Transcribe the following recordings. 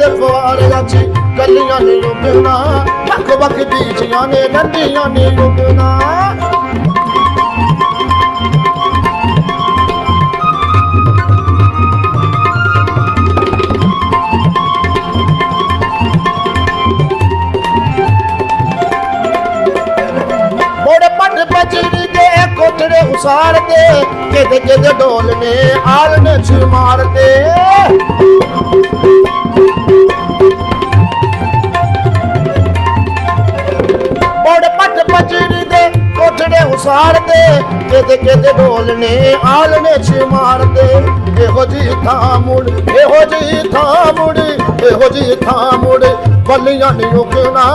ਦੇ ਫਵਾਰਿਆਂ 'ਚ ਕੱਲੀਆਂ ਨੇ ਉਗਣਾ ਵੱਖ ਵੱਖ ਬੀਜੀਆਂ ਨੇ ਨੰਦੀਆਂ ਨੇ ਉਗਣਾ बजरी दे कोठड़े उसार दे किद किद डोलने आलने छ मार दे बड़ पट बजरी दे कोठड़े उसार दे किद किद डोलने आलने छ मार दे एहो जी था मुड़ एहो जी था मुड़ एहो जी था मुड़ बलियां नी उगना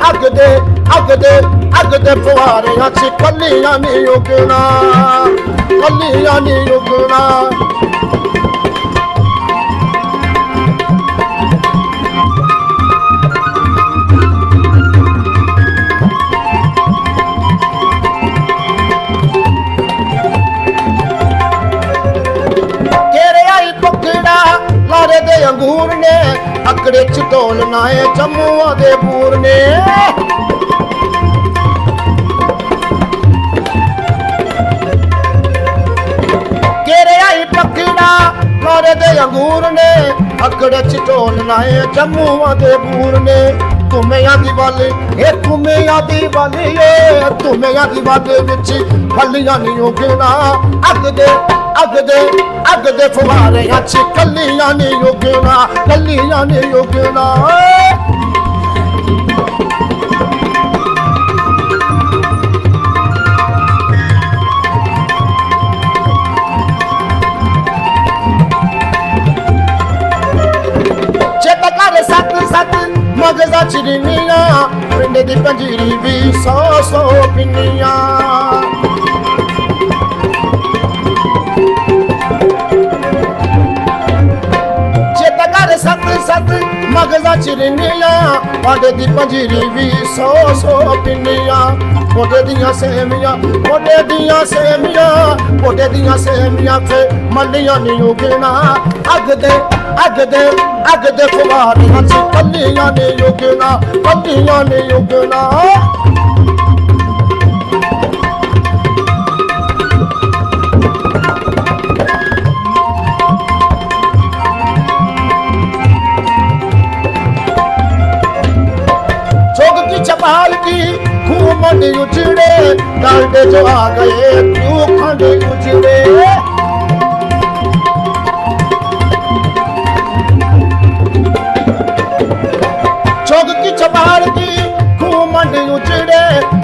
अग दे फवारियां 'ਚ कलियां नी उगना कलियां नी उगना तेरे आई पकड़ा लारे दे अंगूर ने अकड़े च ढोलना है जम्मुआ दे पूर ने लारे दे अंगूर ने अकड़े च ढोलना है जम्मुआ दे बूर ने तुमिया दी वाली ए तुमिया दी वाली ए तुमिया दी वाली विच फलियां नी उगना अग दे फवारियां 'ਚ कलियां नी उगना कलियां नी उगना मगजा चिरनिया पिंड दी पंजीरी भी 100 पिन्निया चेता कर सत मगजा चिरनिया पिंड दी पंजीरी भी 100 पिन्निया मोटे दियां सेमियां मोटे दियां सेमियां फे मलियां नी उगना अग दे फवारियां 'ਚ कलियां नी उगना चौक की चपाल की खूब मंडी उजड़े डालडे जो आ गए क्यों खंडे उजड़े चबाल की खूब मंडी उजड़े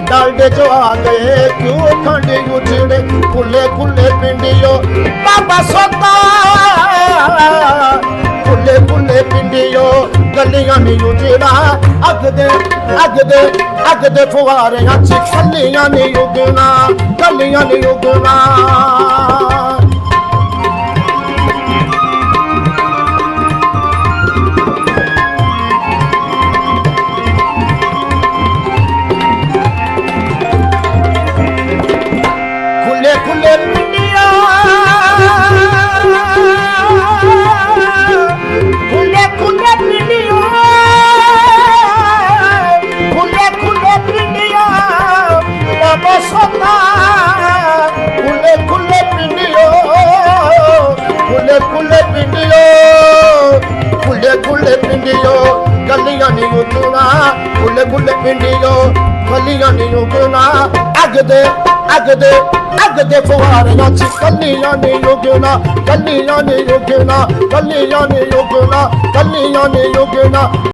डालडे जो आ गए क्यों खंडे उजड़े खुले खुले पिंडियो बाबा सोता खुले पिंडियो गलियां नी उजड़ा अग दे फवारियां 'ਚ कलियां नी उगना कलियां नी उगना गलियां नी उगना खुले पिंडियो गलियां नी उगना अग दे फवारियां 'ਚ कलियां नी उगना कलियां नी उगना कलियां नी उगना कलियां नी उगना